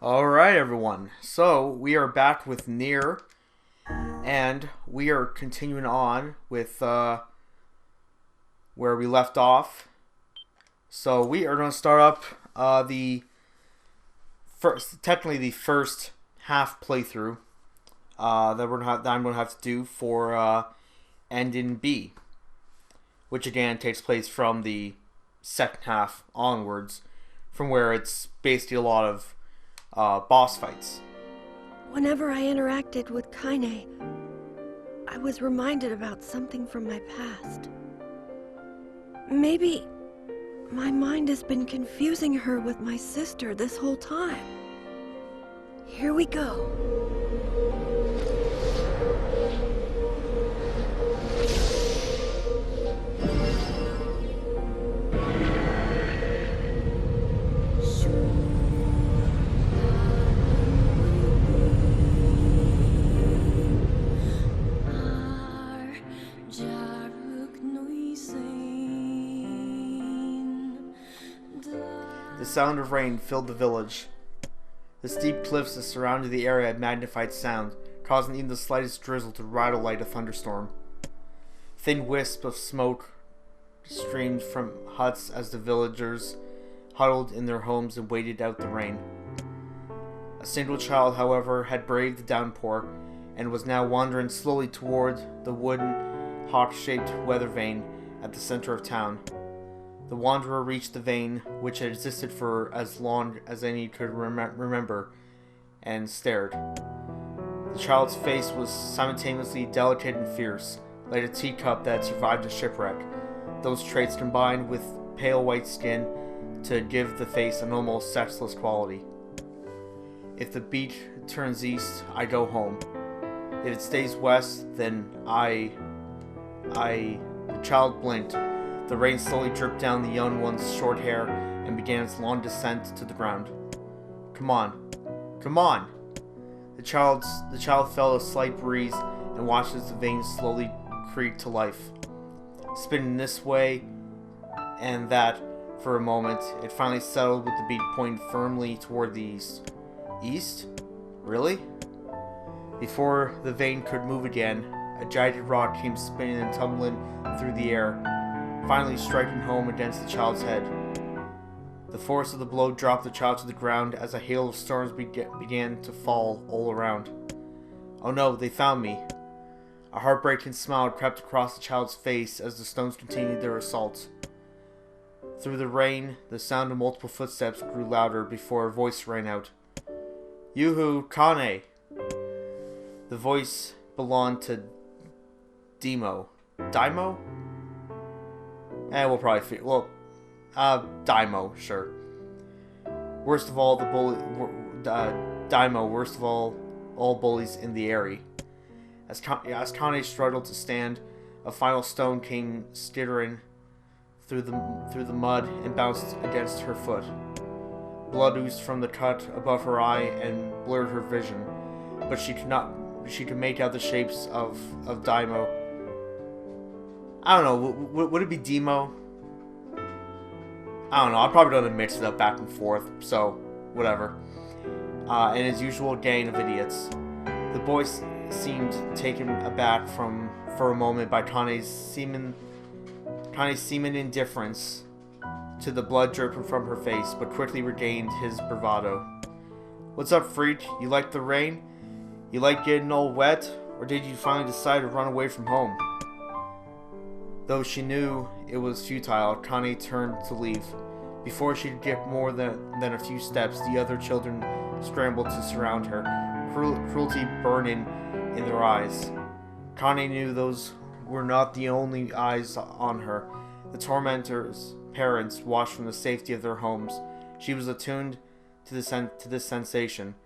Alright, everyone. So, we are back with NieR, and we are continuing on with where we left off. So, we are going to start up technically the first half playthrough that I'm going to have to do for End in B, which again takes place from the second half onwards, from where it's basically a lot of boss fights. Whenever I interacted with Kaine, I was reminded about something from my past. Maybe my mind has been confusing her with my sister this whole time. Here we go. The sound of rain filled the village. The steep cliffs that surrounded the area had magnified sound, causing even the slightest drizzle to rattle like a thunderstorm. Thin wisps of smoke streamed from huts as the villagers huddled in their homes and waited out the rain. A single child, however, had braved the downpour and was now wandering slowly toward the wooden, hawk-shaped weather vane at the center of town. The wanderer reached the vein, which had existed for as long as any could remember, and stared. The child's face was simultaneously delicate and fierce, like a teacup that had survived a shipwreck, those traits combined with pale white skin to give the face an almost sexless quality. If the beat turns east, I go home. If it stays west, then The child blinked. The rain slowly dripped down the young one's short hair and began its long descent to the ground. Come on. Come on! The child felt a slight breeze and watched as the veins slowly creaked to life. Spinning this way and that for a moment, it finally settled with the beat pointing firmly toward the east. East? Really? Before the vein could move again, a jagged rock came spinning and tumbling through the air, finally striking home against the child's head. The force of the blow dropped the child to the ground as a hail of stones began to fall all around. Oh no, they found me. A heartbreaking smile crept across the child's face as the stones continued their assault. Through the rain, the sound of multiple footsteps grew louder before a voice rang out. Yoo-hoo, Kaine! The voice belonged to Demo. Daimo? We'll probably Daimo, sure. Worst of all, Daimo, worst of all bullies in the area. As Kaine struggled to stand, a final stone came skittering through the mud and bounced against her foot. Blood oozed from the cut above her eye and blurred her vision, but she could make out the shapes of Daimo. I don't know, would it be Demo? I don't know, I'm probably going to mix it up back and forth, so whatever. And his usual gang of idiots. The boy seemed taken aback for a moment by Kaine's seeming indifference to the blood dripping from her face, but quickly regained his bravado. What's up, freak? You like the rain? You like getting all wet? Or did you finally decide to run away from home? Though she knew it was futile, Kaine turned to leave. Before she could get more than a few steps, the other children scrambled to surround her, cruelty burning in their eyes. Kaine knew those were not the only eyes on her. The tormentors' parents watched from the safety of their homes. She was attuned to this sensation.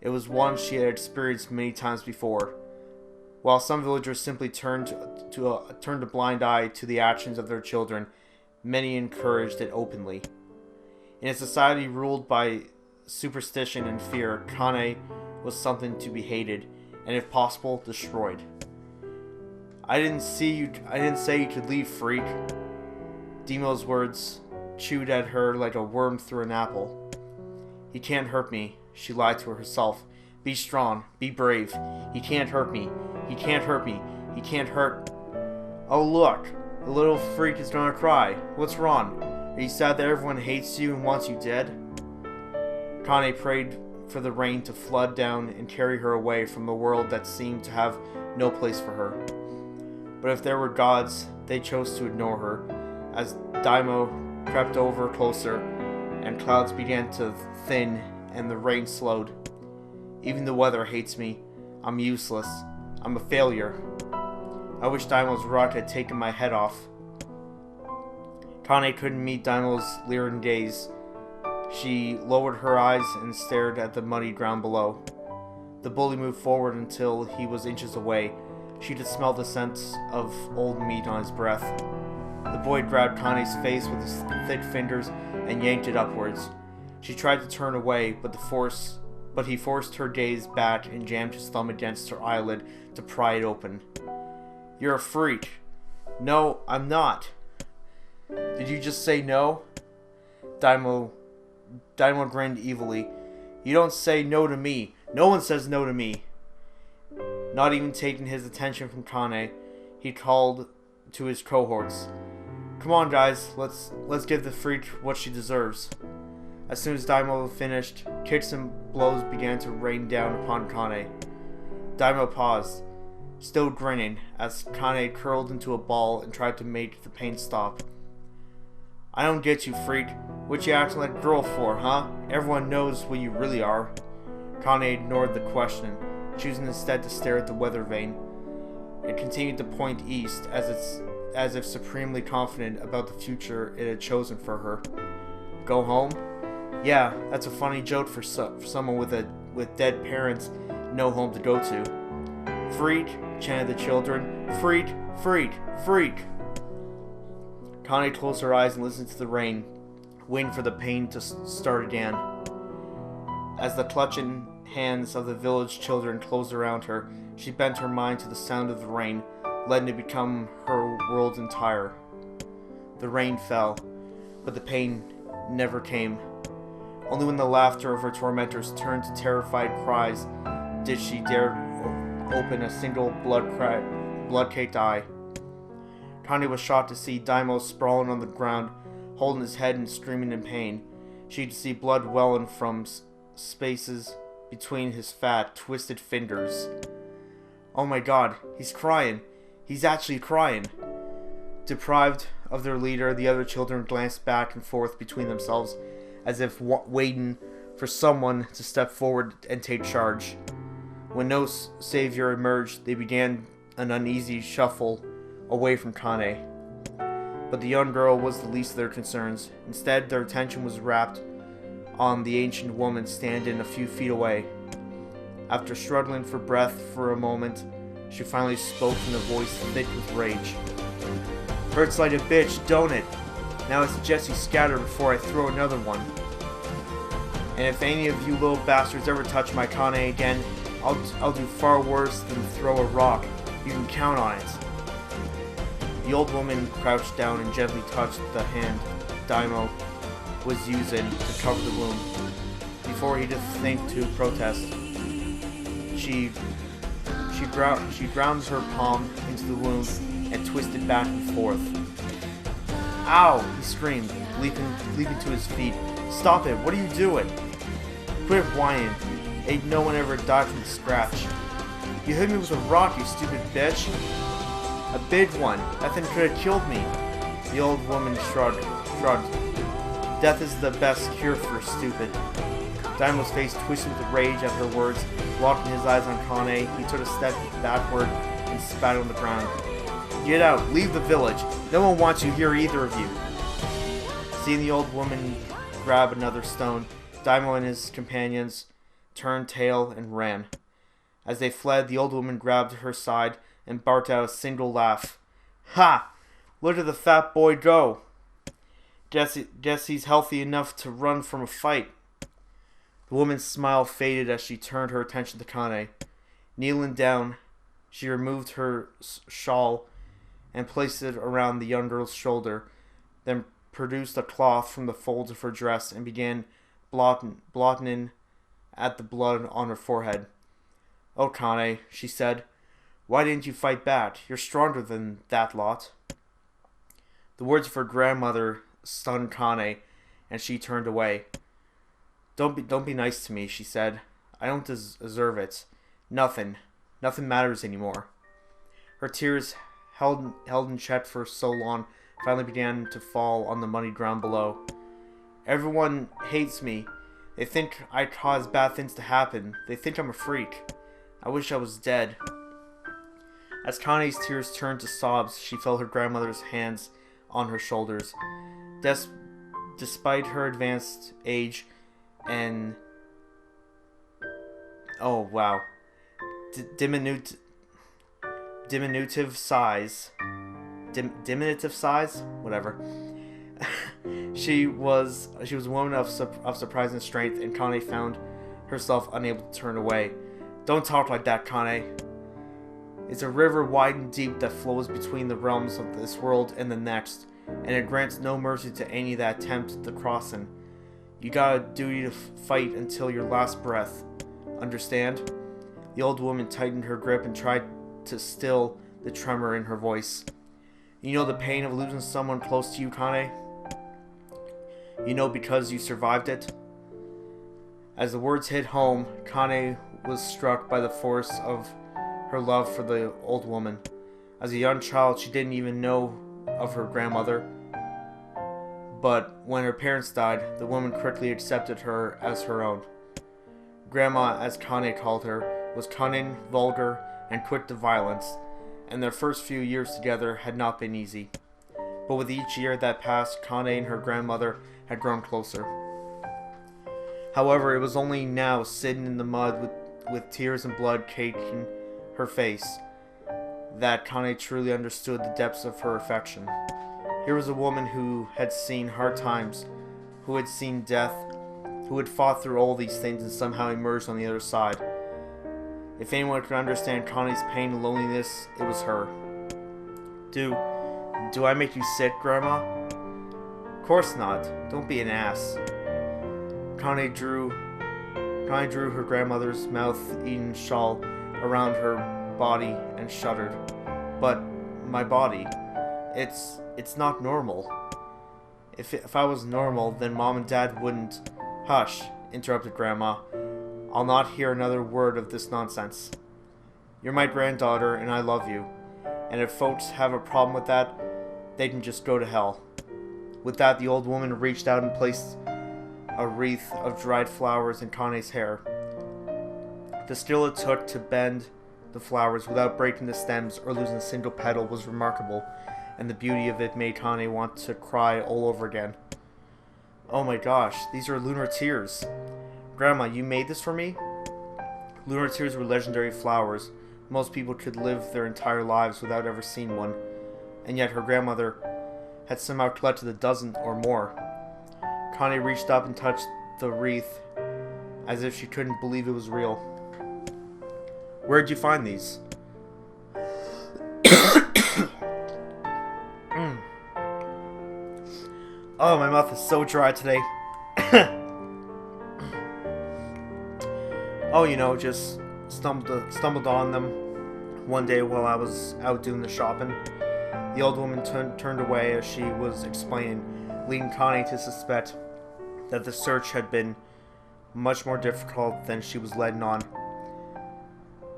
It was one she had experienced many times before. While some villagers simply turned a blind eye to the actions of their children, many encouraged it openly. In a society ruled by superstition and fear, Kaine was something to be hated, and if possible, destroyed. I didn't say you could leave, freak. Demo's words chewed at her like a worm through an apple. He can't hurt me, she lied to herself. Be strong. Be brave. He can't hurt me. He can't hurt me. He can't hurt... Oh, look. The little freak is gonna cry. What's wrong? Are you sad that everyone hates you and wants you dead? Kaine prayed for the rain to flood down and carry her away from the world that seemed to have no place for her. But if there were gods, they chose to ignore her, as Daimo crept over closer, and clouds began to thin and the rain slowed. Even the weather hates me. I'm useless. I'm a failure. I wish Daimo's rock had taken my head off. Kaine couldn't meet Daimo's leering gaze. She lowered her eyes and stared at the muddy ground below. The bully moved forward until he was inches away. She could smell the scent of old meat on his breath. The boy grabbed Kaine's face with his thick fingers and yanked it upwards. She tried to turn away, but he forced her gaze back and jammed his thumb against her eyelid to pry it open. You're a freak. No, I'm not. Did you just say no? Daimo grinned evilly. You don't say no to me. No one says no to me. Not even taking his attention from Kaine, he called to his cohorts. Come on, guys, let's give the freak what she deserves. As soon as Daimo finished, kicks and blows began to rain down upon Kaine. Daimo paused, still grinning, as Kaine curled into a ball and tried to make the pain stop. I don't get you, freak. What you acting like a girl for, huh? Everyone knows what you really are. Kaine ignored the question, choosing instead to stare at the weather vane. It continued to point east, as if supremely confident about the future it had chosen for her. Go home? Yeah, that's a funny joke for someone with dead parents, no home to go to. Freak, chanted the children. Freak, freak, freak. Kaine closed her eyes and listened to the rain, waiting for the pain to start again. As the clutching hands of the village children closed around her, she bent her mind to the sound of the rain, letting it become her world entire. The rain fell, but the pain never came. Only when the laughter of her tormentors turned to terrified cries did she dare open a single blood-caked eye. Kaine was shocked to see Daimo sprawling on the ground, holding his head and screaming in pain. She could see blood welling from spaces between his fat, twisted fingers. Oh my god, he's crying. He's actually crying. Deprived of their leader, the other children glanced back and forth between themselves, as if waiting for someone to step forward and take charge. When no savior emerged, they began an uneasy shuffle away from Kaine. But the young girl was the least of their concerns. Instead, their attention was wrapped on the ancient woman standing a few feet away. After struggling for breath for a moment, she finally spoke in a voice thick with rage. Hurts like a bitch, don't it? Now I suggest you scatter before I throw another one. And if any of you little bastards ever touch my Kaine again, I'll do far worse than throw a rock. You can count on it. The old woman crouched down and gently touched the hand Daimo was using to cover the wound. Before he could think to protest, she ground her palm into the wound and twisted back and forth. Ow! He screamed, leaping to his feet. Stop it! What are you doing? Quit whining. Ain't no one ever died from the scratch. You hit me with a rock, you stupid bitch. A big one. That thing could have killed me. The old woman shrugged. Death is the best cure for stupid. Daimo's face twisted with rage at her words. Locking his eyes on Kaine, he took a step backward and spat on the ground. Get out! Leave the village! No one wants you here, either of you! Seeing the old woman grab another stone, Daimo and his companions turned tail and ran. As they fled, the old woman grabbed her side and barked out a single laugh. Ha! Look at the fat boy go! Guess he's healthy enough to run from a fight. The woman's smile faded as she turned her attention to Kaine. Kneeling down, she removed her shawl and placed it around the young girl's shoulder, then produced a cloth from the folds of her dress and began blotting at the blood on her forehead. "Oh, Kaine," she said, "why didn't you fight back? You're stronger than that lot." The words of her grandmother stunned Kaine, and she turned away. Don't be nice to me," she said. "I don't deserve it. Nothing matters anymore." Her tears, held in check for so long, finally began to fall on the muddy ground below. "Everyone hates me. They think I cause bad things to happen. They think I'm a freak. I wish I was dead." As Kaine's tears turned to sobs, she felt her grandmother's hands on her shoulders. Despite her advanced age and diminutive size, whatever. She was a woman of surprising strength, and Kaine found herself unable to turn away. "Don't talk like that, Kaine. It's a river wide and deep that flows between the realms of this world and the next, and it grants no mercy to any that attempt the crossing. You got a duty to fight until your last breath. Understand?" The old woman tightened her grip and tried to still the tremor in her voice. "You know the pain of losing someone close to you, Kaine? You know because you survived it?" As the words hit home, Kaine was struck by the force of her love for the old woman. As a young child, she didn't even know of her grandmother, but when her parents died, the woman quickly accepted her as her own. Grandma, as Kaine called her, was cunning, vulgar, and quick to violence, and their first few years together had not been easy. But with each year that passed, Kaine and her grandmother had grown closer. However, it was only now, sitting in the mud with tears and blood caking her face, that Kaine truly understood the depths of her affection. Here was a woman who had seen hard times, who had seen death, who had fought through all these things and somehow emerged on the other side. If anyone could understand Kaine's pain and loneliness, it was her. Do I make you sick, Grandma?" "Of course not. Don't be an ass." Kaine drew her grandmother's mouth-eaten shawl around her body and shuddered. "But my body, it's not normal. If I was normal, then Mom and Dad wouldn't—" "Hush," interrupted Grandma. "I'll not hear another word of this nonsense. You're my granddaughter, and I love you. And if folks have a problem with that, they can just go to hell." With that, the old woman reached out and placed a wreath of dried flowers in Kaine's hair. The skill it took to bend the flowers without breaking the stems or losing a single petal was remarkable, and the beauty of it made Kaine want to cry all over again. "Oh my gosh, these are lunar tears. Grandma, you made this for me?" Lunar tears were legendary flowers. Most people could live their entire lives without ever seeing one, and yet her grandmother had somehow collected a dozen or more. Kaine reached up and touched the wreath as if she couldn't believe it was real. "Where'd you find these?" Oh, my mouth is so dry today. Oh, just stumbled on them one day while I was out doing the shopping. The old woman turned away as she was explaining, leading Kaine to suspect that the search had been much more difficult than she was letting on.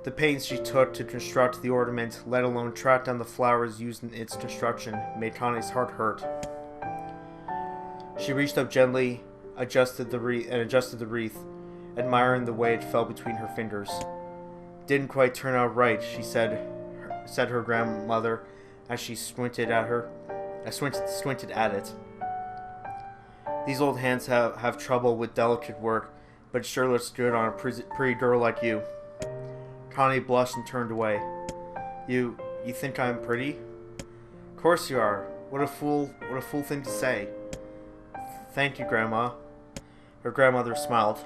The pains she took to construct the ornament, let alone track down the flowers used in its construction, made Kaine's heart hurt. She reached up gently, adjusted the wreath, admiring the way it fell between her fingers. "Didn't quite turn out right," she said her grandmother as she squinted at it. "These old hands have trouble with delicate work, but it sure looks good on a pretty girl like you." Kaine blushed and turned away. You think I'm pretty?" "Of course you are. What a fool thing to say." "Thank you, Grandma." Her grandmother smiled.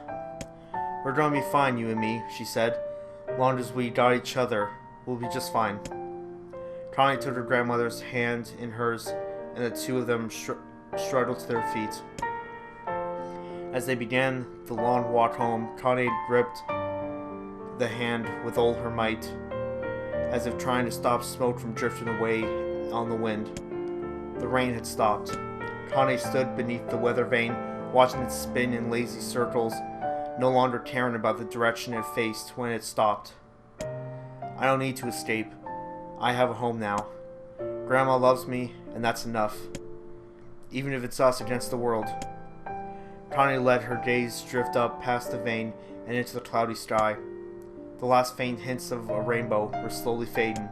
"We're going to be fine, you and me," she said. "Long as we got each other, we'll be just fine." Kaine took her grandmother's hand in hers, and the two of them struggled to their feet. As they began the long walk home, Kaine gripped the hand with all her might, as if trying to stop smoke from drifting away on the wind. The rain had stopped. Kaine stood beneath the weather vane, watching it spin in lazy circles, no longer caring about the direction it faced when it stopped. I don't need to escape. I have a home now. Grandma loves me, and that's enough. Even if it's us against the world. Kaine let her gaze drift up past the vane and into the cloudy sky. The last faint hints of a rainbow were slowly fading.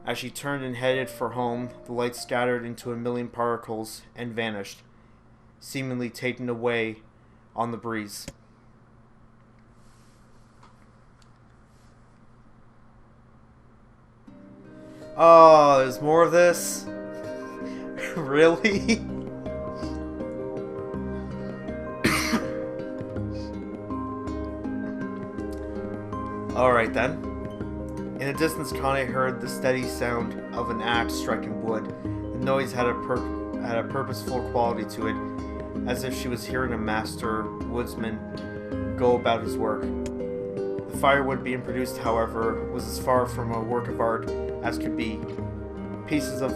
As she turned and headed for home, the light scattered into a million particles and vanished, seemingly taken away on the breeze. Oh, there's more of this? Really? Alright then. In the distance, Kaine heard the steady sound of an axe striking wood. The noise had a purposeful quality to it, as if she was hearing a master woodsman go about his work. The firewood being produced, however, was as far from a work of art as could be. Pieces of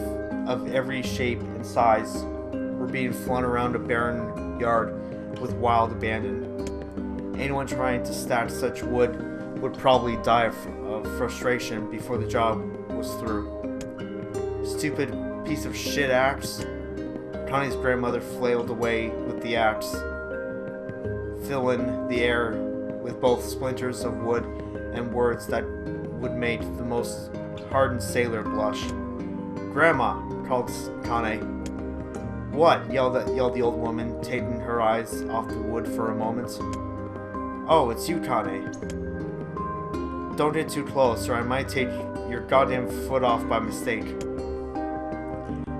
every shape and size were being flung around a barren yard with wild abandon. Anyone trying to stack such wood would probably die of frustration before the job was through. Stupid piece of shit axe. Kaine's grandmother flailed away with the axe, filling the air with both splinters of wood and words that would make the most hardened sailor blush. "Grandma," called Kaine. "What?" yelled the old woman, taking her eyes off the wood for a moment. "Oh, it's you, Kaine. Don't get too close, or I might take your goddamn foot off by mistake."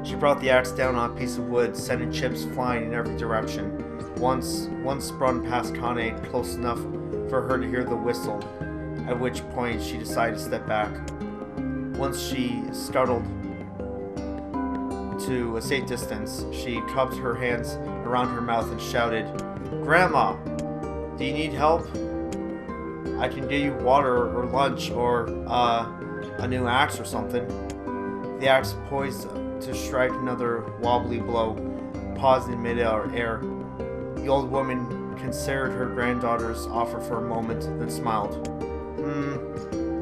She brought the axe down on a piece of wood, sending chips flying in every direction. One spun past Kaine close enough for her to hear the whistle, at which point she decided to step back. Once she scuttled to a safe distance, she cupped her hands around her mouth and shouted, "Grandma, do you need help? I can get you water or lunch or, a new axe or something." The axe poised to strike another wobbly blow, paused in mid-air. The old woman considered her granddaughter's offer for a moment, then smiled.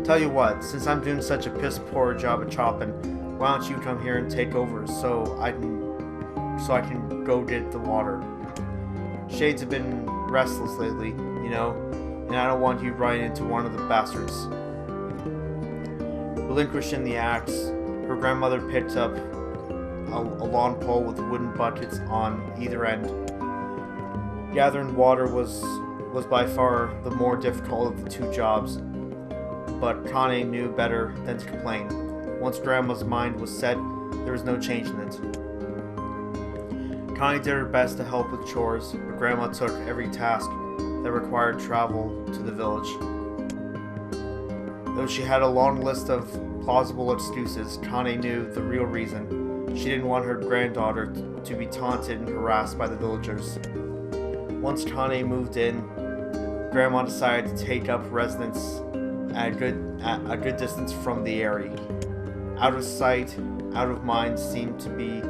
Tell you what, since I'm doing such a piss-poor job at chopping, why don't you come here and take over so I can go get the water. Shades have been restless lately, you know, and I don't want you running into one of the bastards. Relinquishing the axe, her grandmother picked up a lawn pole with wooden buckets on either end. Gathering water was by far the more difficult of the two jobs, but Kaine knew better than to complain. Once Grandma's mind was set, there was no changing it. Kaine did her best to help with chores, but Grandma took every task that required travel to the village. Though she had a long list of plausible excuses, Kaine knew the real reason. She didn't want her granddaughter to be taunted and harassed by the villagers. Once Kaine moved in, Grandma decided to take up residence at a good distance from the area. Out of sight, out of mind seemed to be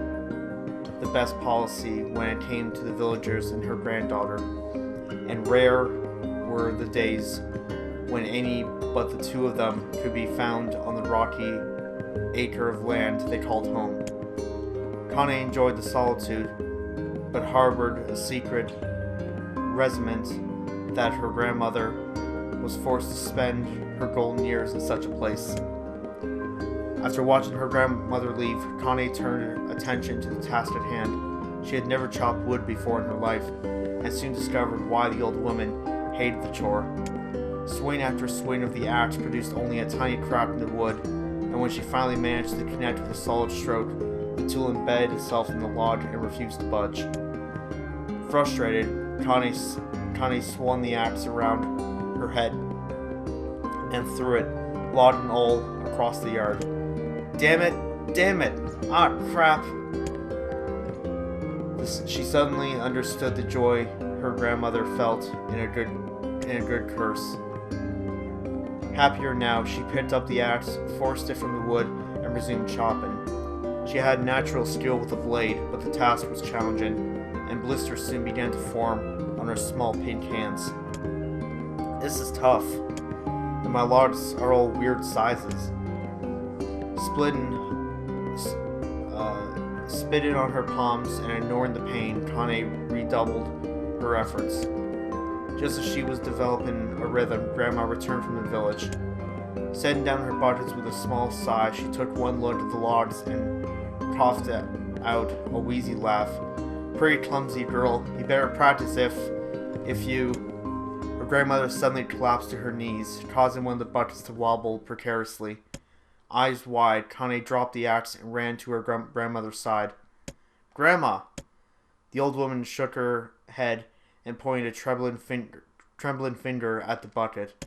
the best policy when it came to the villagers and her granddaughter, and rare were the days when any but the two of them could be found on the rocky acre of land they called home. Kaine enjoyed the solitude, but harbored a secret resentment that her grandmother was forced to spend her golden years in such a place. After watching her grandmother leave, Kaine turned her attention to the task at hand. She had never chopped wood before in her life, and soon discovered why the old woman hated the chore. Swing after swing of the axe produced only a tiny crack in the wood, and when she finally managed to connect with a solid stroke, the tool embedded itself in the log and refused to budge. Frustrated, Kaine swung the axe around her head and threw it, log and all, across the yard. Damn it! Ah, crap! She suddenly understood the joy her grandmother felt in a good curse. Happier now, she picked up the axe, forced it from the wood, and resumed chopping. She had natural skill with the blade, but the task was challenging, and blisters soon began to form on her small pink hands. This is tough, and my logs are all weird sizes. Spitting on her palms and ignoring the pain, Kaine redoubled her efforts. Just as she was developing a rhythm, Grandma returned from the village. Setting down her buckets with a small sigh, she took one look at the logs and coughed out a wheezy laugh. Pretty clumsy girl, you better practice if you... Her grandmother suddenly collapsed to her knees, causing one of the buckets to wobble precariously. Eyes wide, Kaine dropped the axe and ran to her grandmother's side. Grandma! The old woman shook her head and pointed a trembling finger at the bucket.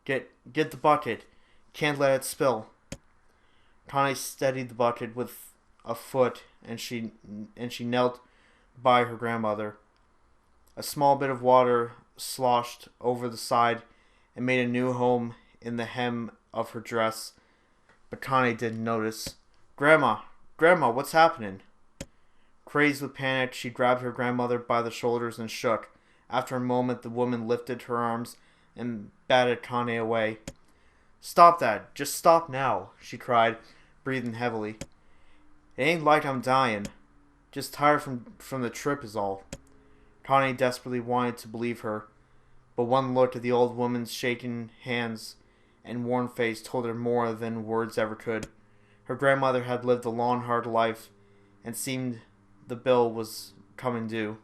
Get the bucket. Can't let it spill. Kaine steadied the bucket with a foot, and she knelt by her grandmother. A small bit of water sloshed over the side and made a new home in the hem of her dress, but Kaine didn't notice. Grandma, what's happening? Crazed with panic, she grabbed her grandmother by the shoulders and shook. After a moment, the woman lifted her arms and batted Kaine away. Stop that! Just stop now, she cried, breathing heavily. It ain't like I'm dying. Just tired from the trip is all. Kaine desperately wanted to believe her, but one look at the old woman's shaking hands and worn face told her more than words ever could. Her grandmother had lived a long, hard life, and seemed the bill was coming due.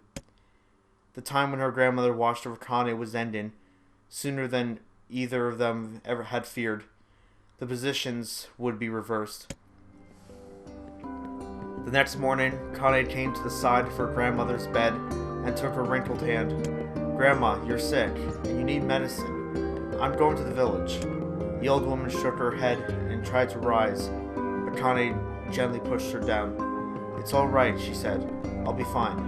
The time when her grandmother watched over Kaine was ending, sooner than either of them ever had feared. The positions would be reversed. The next morning, Kaine came to the side of her grandmother's bed and took her wrinkled hand. Grandma, you're sick, and you need medicine. I'm going to the village. The old woman shook her head and tried to rise, but Kaine gently pushed her down. It's all right, she said. I'll be fine.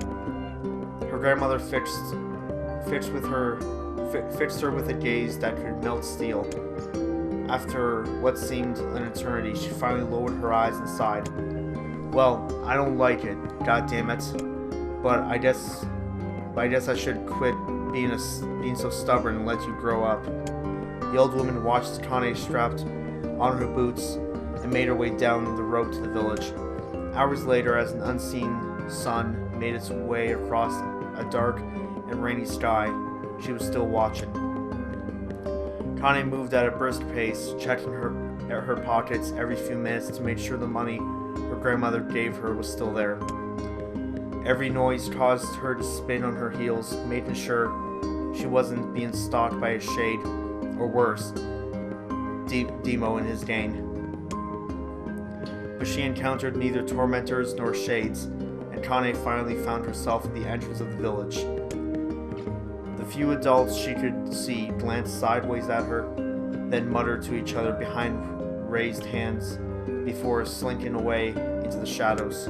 Her grandmother fixed her with a gaze that could melt steel. After what seemed an eternity, she finally lowered her eyes and sighed. Well, I don't like it, god damn it. But I guess I should quit being so stubborn and let you grow up. The old woman watched Kaine strapped on her boots and made her way down the road to the village. Hours later, as an unseen sun made its way across a dark and rainy sky, she was still watching. Kaine moved at a brisk pace, checking her pockets every few minutes to make sure the money her grandmother gave her was still there. Every noise caused her to spin on her heels, making sure she wasn't being stalked by a shade, or worse, Demo and his gang. But she encountered neither tormentors nor shades, and Kaine finally found herself at the entrance of the village. The few adults she could see glanced sideways at her, then muttered to each other behind raised hands before slinking away into the shadows.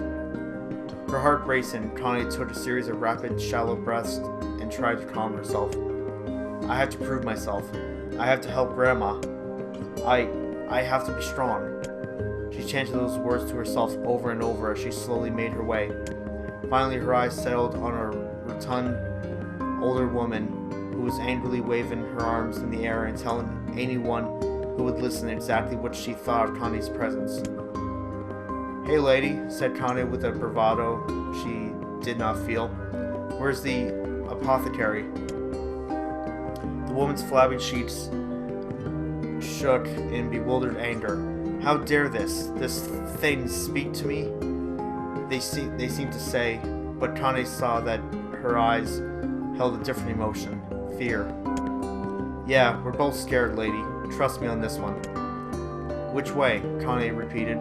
Her heart racing, Kaine took a series of rapid, shallow breaths and tried to calm herself. I have to prove myself. I have to help Grandma. I have to be strong. She chanted those words to herself over and over as she slowly made her way. Finally, her eyes settled on a rotund, older woman who was angrily waving her arms in the air and telling anyone who would listen exactly what she thought of Kaine's presence. Hey lady, said Kaine with a bravado she did not feel. Where's the apothecary? The woman's flabby cheeks shook in bewildered anger. How dare this thing speak to me? They seemed to say, but Kaine saw that her eyes held a different emotion, fear. Yeah, we're both scared, lady. Trust me on this one. Which way? Kaine repeated.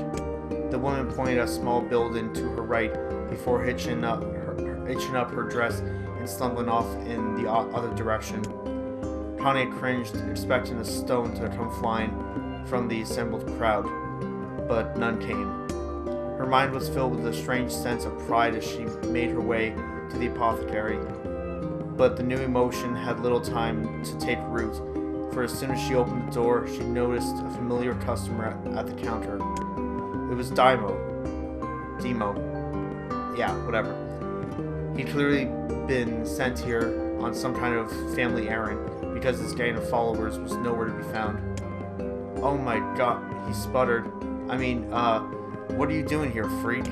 The woman pointed a small building to her right before hitching up her dress and stumbling off in the other direction. Kaine cringed, expecting a stone to come flying from the assembled crowd, but none came. Her Her mind was filled with a strange sense of pride as she made her way to the apothecary. But the new emotion had little time to take root, for as soon as she opened the door, she noticed a familiar customer at the counter. It was Demo. Yeah, whatever. He'd clearly been sent here on some kind of family errand, because his gang of followers was nowhere to be found. "Oh my god," he sputtered. What are you doing here, freak?"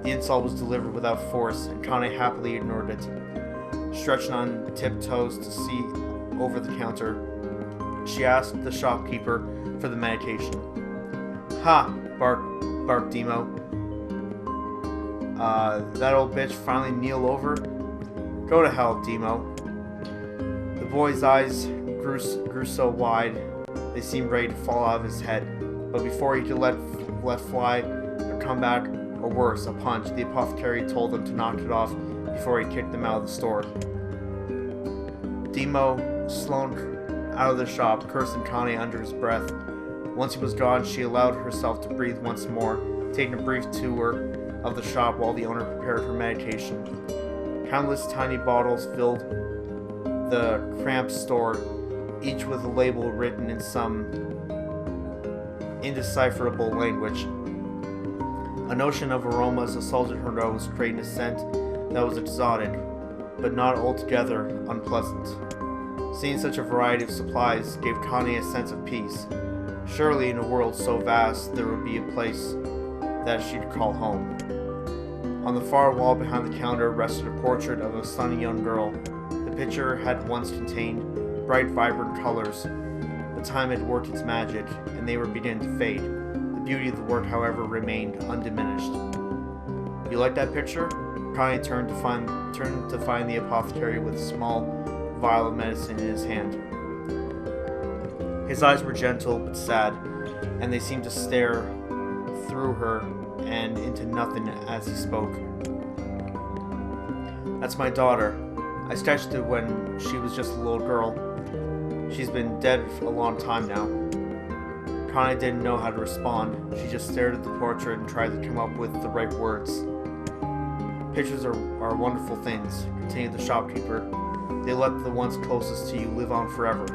The insult was delivered without force, and Kaine happily ignored it. Stretching on tiptoes to see over the counter, she asked the shopkeeper for the medication. "Ha!" barked Demo. That old bitch finally kneel over? Go to hell, Demo." The boy's eyes grew so wide, they seemed ready to fall out of his head. But before he could let fly a comeback, or worse, a punch, the apothecary told them to knock it off before he kicked them out of the store. Demo slunk out of the shop, cursing Kaine under his breath. Once he was gone, she allowed herself to breathe once more, taking a brief tour of the shop while the owner prepared her medication. Countless tiny bottles filled the cramped store, each with a label written in some indecipherable language. A notion of aromas assaulted her nose, creating a scent that was exotic, but not altogether unpleasant. Seeing such a variety of supplies gave Kaine a sense of peace. Surely in a world so vast there would be a place that she'd call home. On the far wall behind the counter rested a portrait of a sunny young girl. The picture had once contained bright, vibrant colors, but time had worked its magic, and they were beginning to fade. The beauty of the work, however, remained undiminished. "You like that picture?" Kaine turned to find the apothecary with a small vial of medicine in his hand. His eyes were gentle but sad, and they seemed to stare through her and into nothing as he spoke. "That's my daughter. I sketched it when she was just a little girl. She's been dead a long time now." Kaine didn't know how to respond. She just stared at the portrait and tried to come up with the right words. "Pictures are wonderful things," continued the shopkeeper. "They let the ones closest to you live on forever."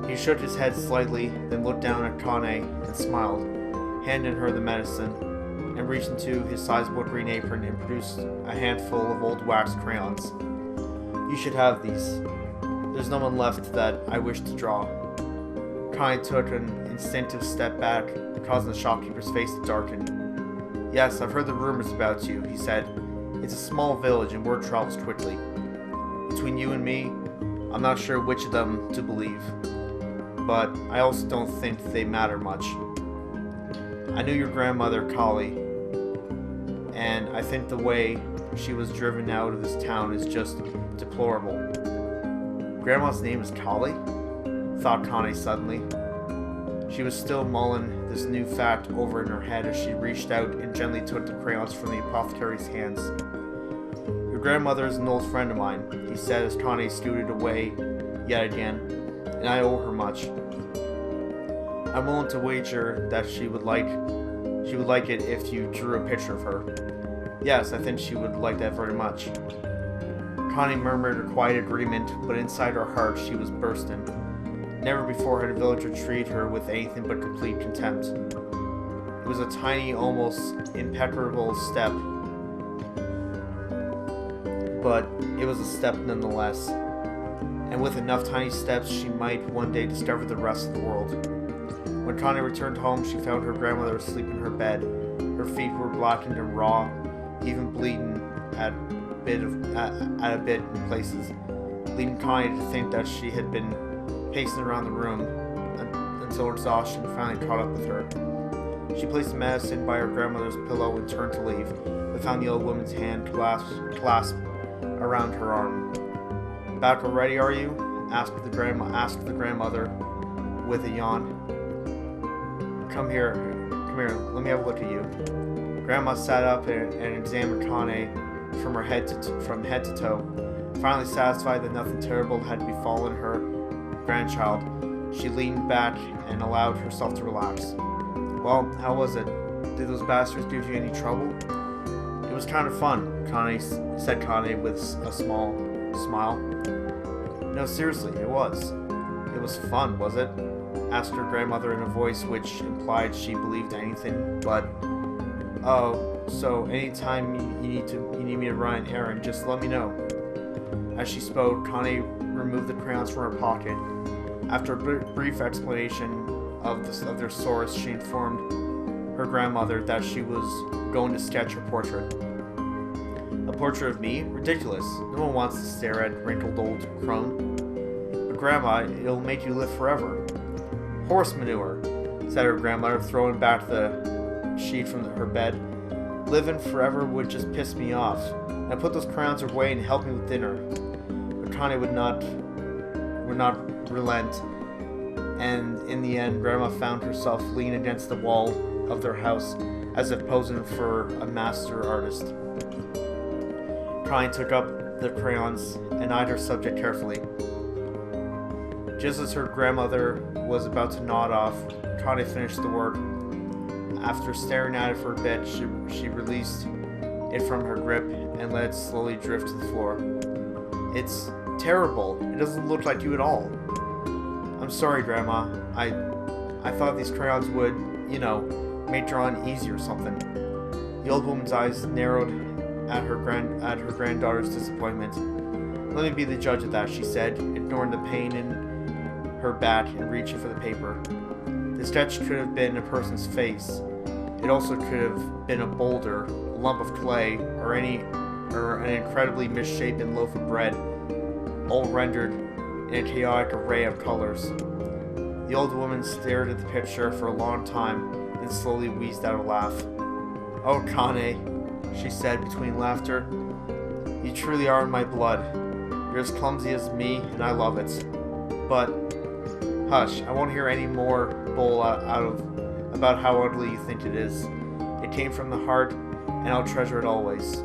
He shook his head slightly, then looked down at Kaine and smiled, handed her the medicine, and reached into his sizable green apron and produced a handful of old wax crayons. "You should have these. There's no one left that I wish to draw." Kaine took an instinctive step back, causing the shopkeeper's face to darken. "Yes, I've heard the rumors about you," he said. "It's a small village and word travels quickly. Between you and me, I'm not sure which of them to believe. But I also don't think they matter much. I knew your grandmother, Kaine, and I think the way she was driven out of this town is just deplorable." "Grandma's name is Kaine?" thought Kaine suddenly. She was still mulling this new fact over in her head as she reached out and gently took the crayons from the apothecary's hands. "Your grandmother is an old friend of mine," he said as Kaine scooted away yet again, "and I owe her much. I'm willing to wager that she would like it if you drew a picture of her." "Yes, I think she would like that very much." Kaine murmured a quiet agreement, but inside her heart she was bursting. Never before had a villager treated her with anything but complete contempt. It was a tiny, almost impeccable step, but it was a step nonetheless. And with enough tiny steps, she might one day discover the rest of the world. When Kaine returned home, she found her grandmother asleep in her bed. Her feet were blackened and raw, even bleeding at a bit in places, leading Kaine to think that she had been pacing around the room until exhaustion finally caught up with her. She placed the medicine by her grandmother's pillow and turned to leave, but found the old woman's hand clasped around her arm. "Back already, are you?" asked the grandmother with a yawn. Come here, let me have a look at you." Grandma sat up and examined Kaine from head to toe. Finally satisfied that nothing terrible had befallen her grandchild, she leaned back and allowed herself to relax. "Well, how was it?" Did those bastards give you any trouble? It was kind of fun, said Kaine with a small smile. No, seriously, it was. It was fun, was it? Asked her grandmother in a voice which implied she believed anything but, oh, so anytime you need me to run an errand, just let me know. As she spoke, Kaine removed the crayons from her pocket. After a brief explanation of their source, she informed her grandmother that she was going to sketch her portrait. A portrait of me? Ridiculous. No one wants to stare at wrinkled old crone. But Grandma, it'll make you live forever. Horse manure, said her grandmother, throwing back the sheet from her bed. Living forever would just piss me off. Now put those crayons away and help me with dinner. But Kaine would not relent, and in the end, Grandma found herself leaning against the wall of their house as if posing for a master artist. Kaine took up the crayons and eyed her subject carefully. Just as her grandmother was about to nod off, Kaine finished the work. After staring at it for a bit, she released it from her grip and let it slowly drift to the floor. It's terrible. It doesn't look like you at all. I'm sorry, Grandma. I thought these crayons would, make drawing easy or something. The old woman's eyes narrowed at her granddaughter's disappointment. Let me be the judge of that, she said, ignoring the pain in her back and reaching for the paper. The sketch could have been a person's face. It also could have been a boulder, a lump of clay, or an incredibly misshapen loaf of bread, all rendered in a chaotic array of colors. The old woman stared at the picture for a long time, then slowly wheezed out a laugh. Oh, Kaine, she said between laughter, you truly are in my blood. You're as clumsy as me, and I love it. But, hush, I won't hear any more bull about how ugly you think it is. It came from the heart, and I'll treasure it always.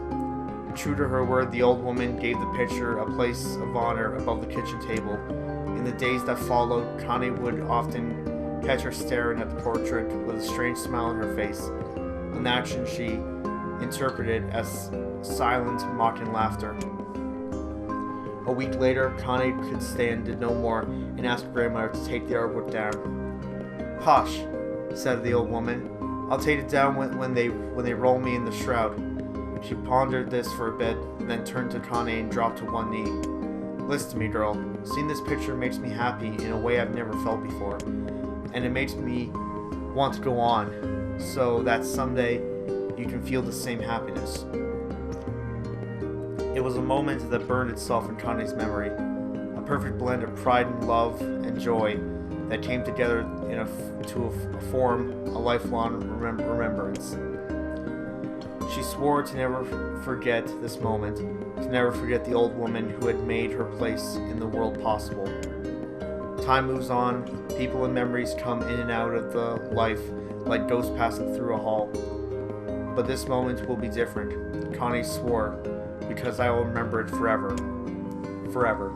True to her word, the old woman gave the picture a place of honor above the kitchen table. In the days that followed, Kaine would often catch her staring at the portrait with a strange smile on her face, an action she interpreted as silent, mocking laughter. A week later, Kaine could stand it no more and asked Grandmother to take the artwork down. Hush, said the old woman. I'll take it down when they roll me in the shroud. She pondered this for a bit, and then turned to Kaine and dropped to one knee. Listen to me, girl. Seeing this picture makes me happy in a way I've never felt before, and it makes me want to go on, so that someday you can feel the same happiness. It was a moment that burned itself in Kaine's memory, a perfect blend of pride and love and joy that came together to form a lifelong remembrance. She swore to never forget this moment, to never forget the old woman who had made her place in the world possible. Time moves on, people and memories come in and out of the life like ghosts passing through a hall. But this moment will be different, Kaine swore, because I will remember it forever. Forever.